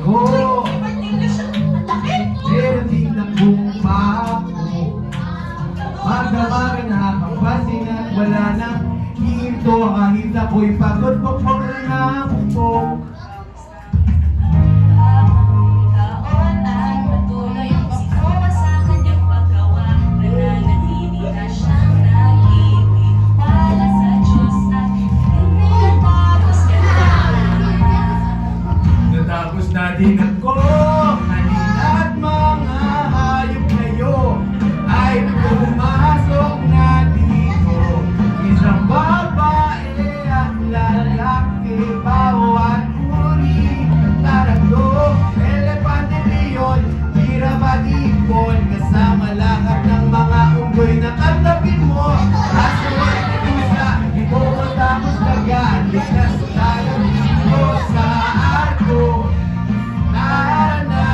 ko. Pero tingnan kong paako. Magdamag na kapasin at wala nang hinto. Kahit ako'y pagod po na bukbok. Natapos natin ako. Halina't mga hayop kayo ay pumasok na dito. Isang babae at lalaki, bawat uri ng taragdo. Elepante, leon, giraffe, ibon, kasama lahat ng mga unggoy na katabi mo. Aso at pusa, di mo matapos lagaan. Ligtas tayo dito sa arko. Tara na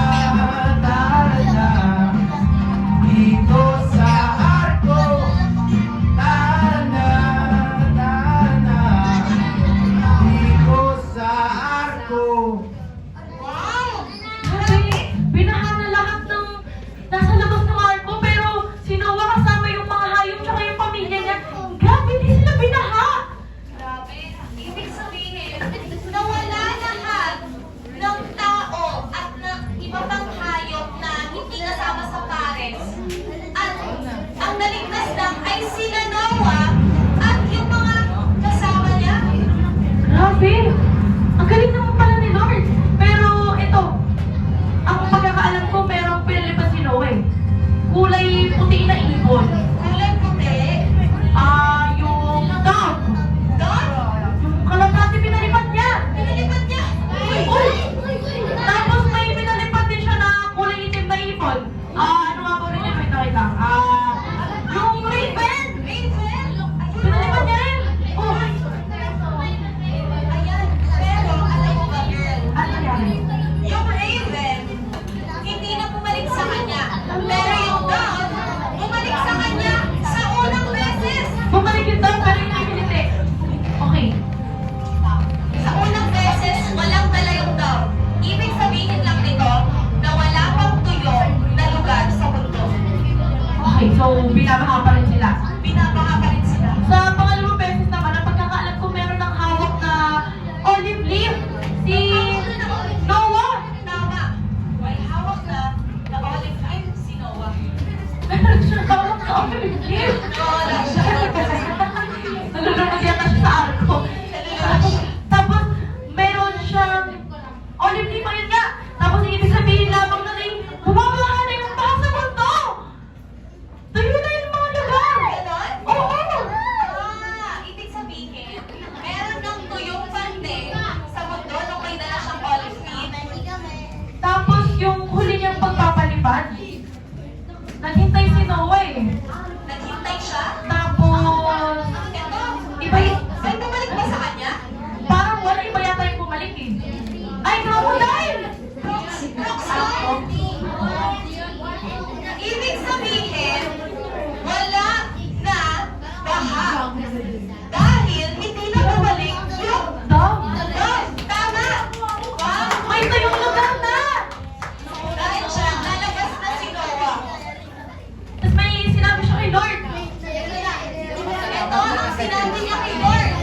dito sa arko. Tara na dito sa arko. Wow! Grabe! Binahan na lahat ng nasa labas ng arko, pero si Noah kasama yung mga hayop tsaka yung pamilya niya. Grabe, di sila binaha! Grabe, ibig sabihin, nawala lahat ng tao at ng iba pang hayop na hindi kasama sa pares. At ang naligtas lang ay sila Noah at yung mga kasama niya. Grabe! Ang galing naman pala ni Lord. Pero ito, ang pagkakaalam ko, merong pinalipad si Noah eh. Kulay puti na ibon. Kulay puti. Yung dog. Dog? Yung kalapati pinalipad niya. Pinalipad niya. Uy! Tapos may pinalipad din siya na kulay itim na ibon. Ano nga ba rin yun? Wait lang. Yung raven! Raven? Pinalipad niya rin. Oh! Ayan, pero alam mo ba, girl? Ano nangyari? Yung raven, hindi na bumalik sa kanya. Pero yung dog, bumalik sa kanya sa unang beses. Bumalik yung dog, pero yung pinili. Okay. Sa unang beses, walang dala yung dog. Ibig sabihin lang nito na wala pang tuyo na lugar sa mundo. Okay, so binabaha pa rin sila. Binabaha pa rin sila. Sa pangalawang beses naman, ang pagkakaalam ko meron ng hawak na olive leaf. Si Noah. Tama. May hawak na olive leaf si Noah. Meron siya hawak na olive leaf. Wala siya. Nalulunod yata siya sa arko. Tapos, meron siyang olive leaf, ayun nga. Tapos, yung ibig sabihin lamang na rin, bumabaha na yung baha sa mundo. Tuyo na yung mga lugar. Ganon? Oo. Ibig sabihin, meron ng tuyong pante sa mundo nung may dala siyang olive leaf. Tapos, yung huli niyang pagpapalipad, naghintay si Noah eh. Naghintay siya. Tapos, Ito, iba yung, may bumalik ba sa kanya? parang wala iba yata yung bumalik eh. Ay, crocodile! Ibig sabihin, wala na baha. Dahil hindi na bumalik yung Dog! dog. Tama! Wow! May ito yung lugar na! Dahil siya, lalabas na si Noah. Tapos may sinabi siya kay Lord. Ito ang sinabi niya kay Lord.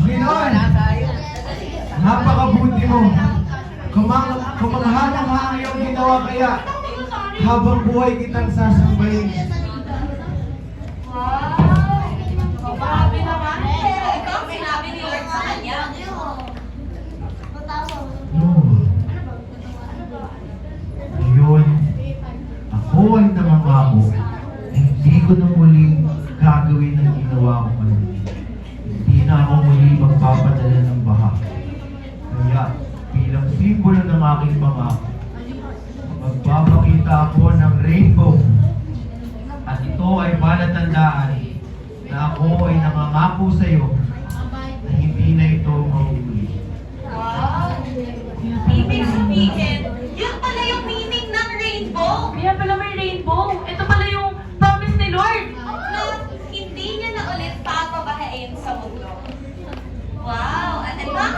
Panginoon, napakabuti mo. Kumangha ng mga iyong ginawa kaya habang buhay kitang sasambahin. Wow! Grabe naman. Pero ito ang sinabi ni Lord sa kanya. Ngayon, ako ay namangako na hindi ko na muli gagawin ang ginawa ko kanina. Hindi na ako muli magpapadala ng baha. Kaya, bilang simbolo ng aking pangako, magpapakita ako ng rainbow. At ito ay palatandaan na ako ay nangangako sa iyo na hindi na ito mauuli. Wow! Ibig sabihin, yun pala yung meaning ng rainbow. Kaya pala may rainbow. Ito pala yung promise ni Lord. Na hindi niya na ulit papabahain sa mundo. Wow! At ito ang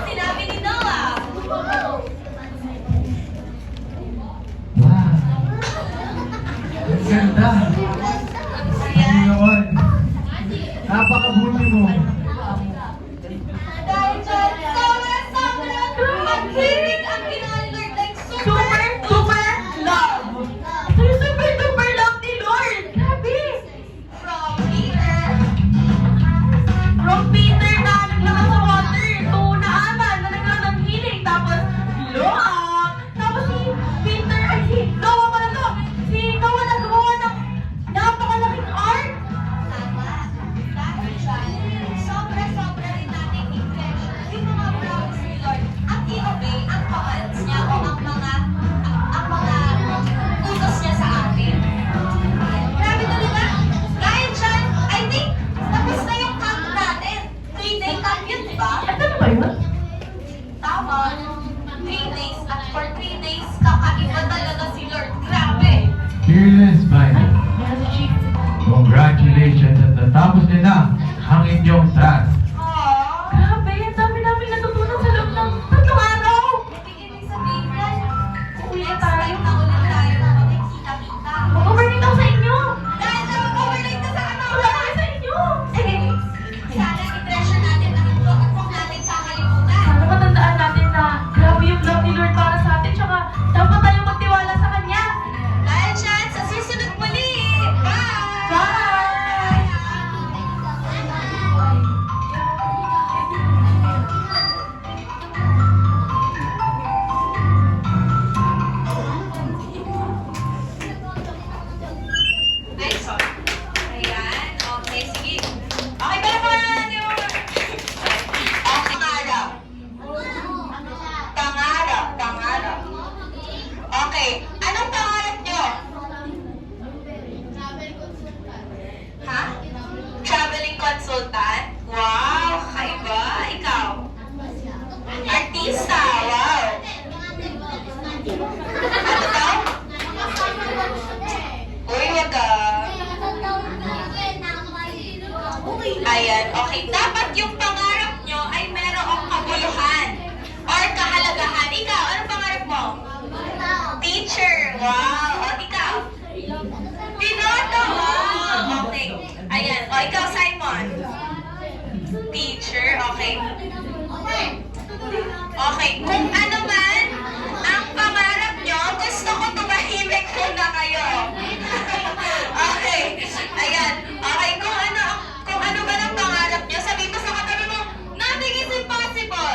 ganda. Panginoon. Napakabuti mo. Dahil dyan, sobrang mag-ibig ang ginawa ni Lord. Like, Super, super love. Ito yung super, super love ni Lord. Grabe. from Peter. From Peter na naglaman sa water to Naaman na nagkaroon ng healing. Tapos, Noah. Tapos si Peter, ay si Noah pala to. Si Noah nagawa ng napakalaking ark. Tama. Dahil dyan, sobra-sobra rin natin i-treasure yung mga promise ni Lord at i-obey ang commands niya o ang mga utos niya sa atin. Grabe talaga. Dahil dyan, I think, tapos na yung camp natin. 3-day camp yun, di ba? At ano ba yun? Tama. 3 days. At for 3 days, kakaiba talaga si Lord. Grabe. Fearless Bible. Meron si Chief. Congratulations at natapos niyo na ang inyong task. Aww. Grabe, ang dami namin natutunan sa loob ng 3 araw. Ibig sabihin yan, next time na ulit tayo magkikita-kita. Mag-overnight ako sa inyo. Dahil sa mag-overnight ka sa ano? Wala kami sa inyo. Sana i-treasure natin ang ito at huwag natin kakalimutan. Sana matandaan natin na grabe yung love ni Lord para sa atin. Tsaka dapat tayong magtiwala sa Kanya. Dahil dyan, sa susunod muli. Bye! Bye! Nice one. Ayan. Okay, sige. Okay, pero pangalan niyo. Okay, pangarap. Pangarap. Okay. Anong pangarap niyo? Ha? Traveling consultant? Wow, kakaiba. Ikaw? Artista? Wow. Ano daw? Uy, wag ka. Ayan, okay. Dapat yung pangarap nyo ay merong kabuluhan or kahalagahan. Ikaw, anong pangarap mo? Teacher. Wow. O, ikaw? Piloto. Wow. Okay. Ayan. O, ikaw, Simon? Teacher. Okay. Okay. Kung ano man ang pangarap nyo, gusto ko tumahimik muna kayo. Okay. Ayan. Okay. Kung ano man ang pangarap nyo, sabihin mo sa katabi mo, nothing is impossible.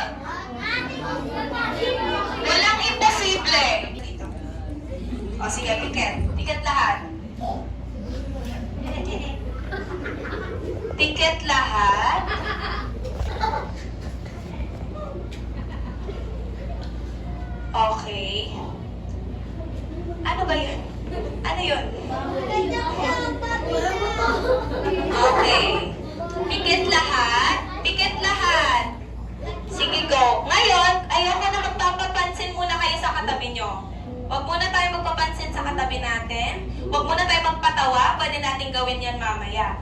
Walang imposible. Dito. O sige, tiket. Tiket lahat. Tiket lahat. Okay. Ano ba yun? Ano yun? Okay. Tiket lahat. Tiket lahat. Sige, go. Ngayon, ayoko na magpapapansin muna kayo sa katabi nyo. Huwag muna tayo magpapansin sa katabi natin. Huwag muna tayo magpatawa. Pwede natin gawin yan mamaya.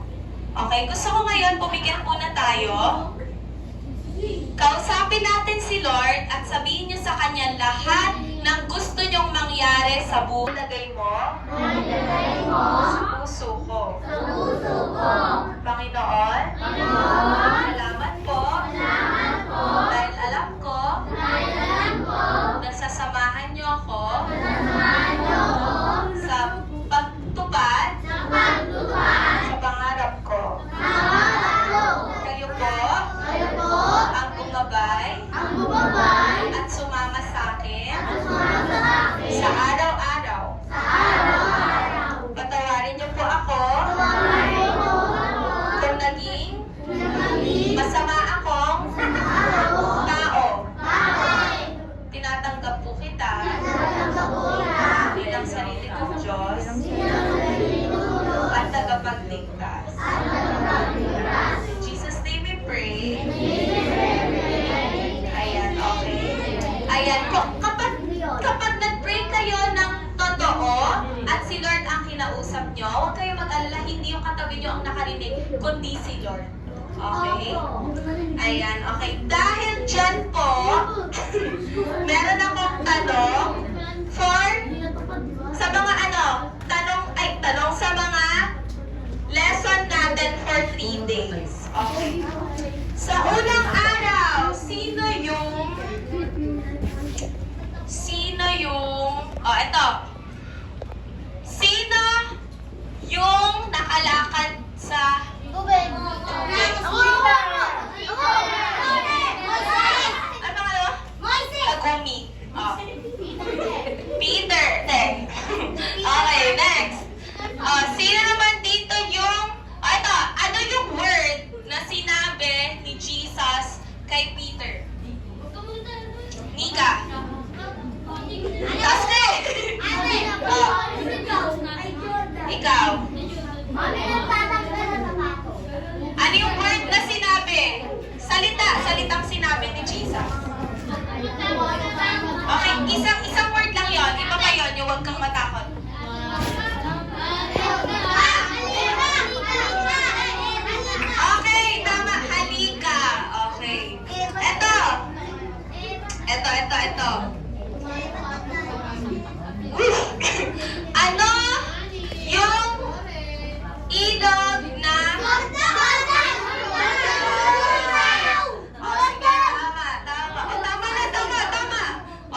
Okay, gusto ko ngayon pumikit muna tayo. Kausapin natin si Lord at sabihin niyo sa Kanya lahat ng gusto niyong mangyari sa buhay. Lagay mo? Sa puso ko. Panginoon? Salamat po. Dahil alam ko nagsasamahan niyo ako sa pagtupad sa pangarap ko. Kayo po ang bumabay at sumama sa akin sa araw-araw. Patawarin niyo po ako kung naging masama akong tao. Tinatanggap po kita bilang sarili kong Diyos at tagapagligtas. In Jesus' name we pray. Ayan, okay. Ayan, kapag nag-pray kayo ng totoo at si Lord ang kinausap nyo, huwag kayo mag-alala, hindi yung katabi nyo ang nakarinig, kundi si Lord. Okay? Ayan, okay. Dahil dyan po, meron akong tanong for sa mga tanong sa natin for 3 days. Okay. Sa unang araw, eto. Sino yung nakalakad sa ano pangalawa? Kagumi. Oh. Peter. Okay, next. Sino naman dito yung... ito. Ano yung word na sinabi ni Jesus kay Peter? Nika. Kasi. Ikaw. Ano yung word na sinabi? Salitang sinabi ni Jesus. Okay, isang word lang yon. Iba pa yon, yung huwag kang matakot. Okay, tama. Halika. Okay. Ito. Ano yung ilog na... Tama.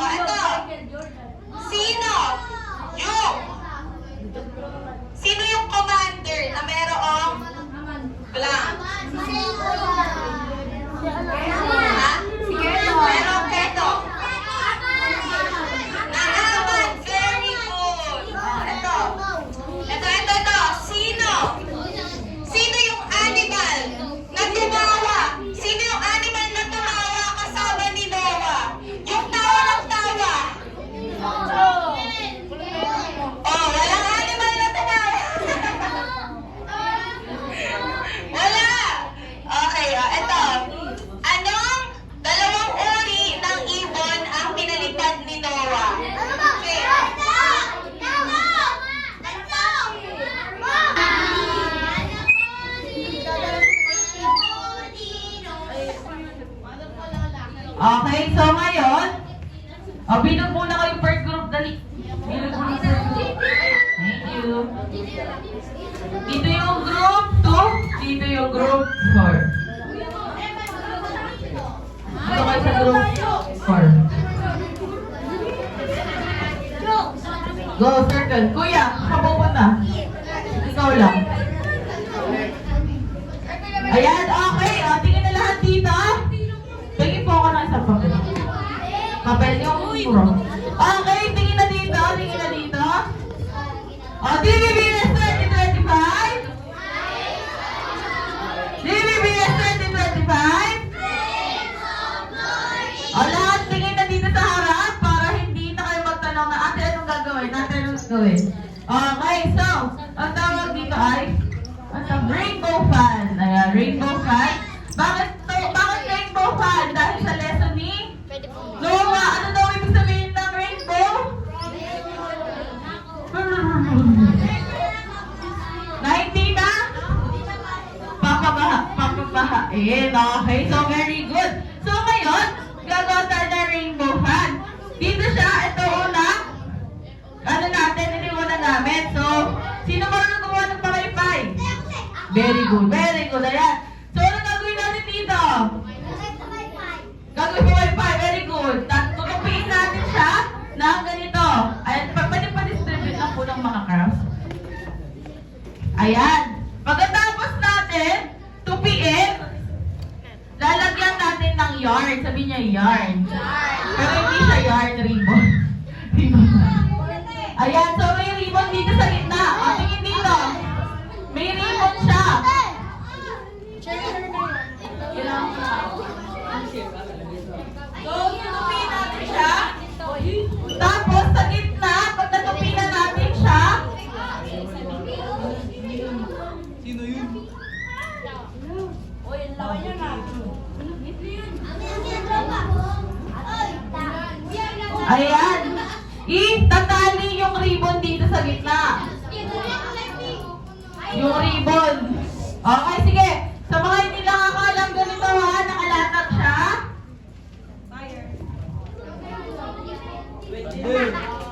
Ito. Sino yung commander na merong blank? Ha? Merong keto. Naaman. Very good. Ito. Sino yung animal na tumawa? Sino yung animal na tumawa kasama ni Noah? Yung tawa ng tawa. Walang animal na tumawa. Wala. Okay, ito. Anong dalawang uri ng ibon ang pinalipad ni Noah? Okay. Okay, so ngayon, bilog muna kayo per group, dali. Bilog muna per group. Thank you. Dito yung group 2, dito yung group 4. Dito kayo sa group 4. Go, circle. Kuya, kapupunta. Ikaw lang. Ayan, okay. Tingin na lahat dito. Tingin po ako ng isang papel. Papel yung puro. Okay, tingin na dito. DBBS 2025? DBBS 2025? Lahat tingin na dito sa harap para hindi na kayo magtanong na ate, anong gagawin? Okay, so, ang tawag dito ay rainbow fan. Ayan, rainbow fan. Bakit rainbow fan? Dahil sa lesson ni Noah, ano daw ibig sabihin ng rainbow? Na hindi na? Papabahain. Okay, so very good. So ngayon, gagawa tayo ng rainbow fan. Dito siya, ito una. Ano natin, iniwan namin. So, sino marunong gumawa ng pakipay? Very good. Ayan. So, ano gagawin natin dito? Gagawin mo wifi, very good. Tutupiin natin siya ng ganito. Ayan, pwede pa-distribute lang po ng mga crafts. Ayan. Pagkatapos natin, tupiin, lalagyan natin ng yarn. Sabi niya yarn. Pero hindi siya yarn, ribbon. Ayan, so may ribbon dito sa gitna. Tingin dito. May ribbon siya. So, tutupiin natin siya. Tapos, sa gitna, pag natupiin na natin siya, Sino yun? ayan, itatali yung ribbon dito sa gitna. Yung ribbon. Okay, sige. Sa mga hindi nakakalam ganito ha, nakalatag siya.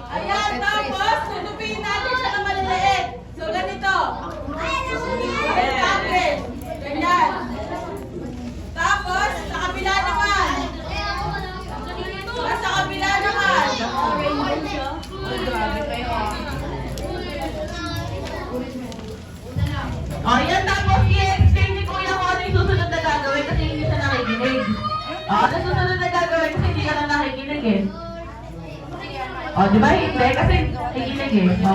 Ayan, tapos, tutupiin natin siya na maliliit. So, ganito. Ayan natin. ano susunod na gagawin kasi hindi ka na nakikinig eh. O, di ba? Hindi, kasi nakikinig eh. O,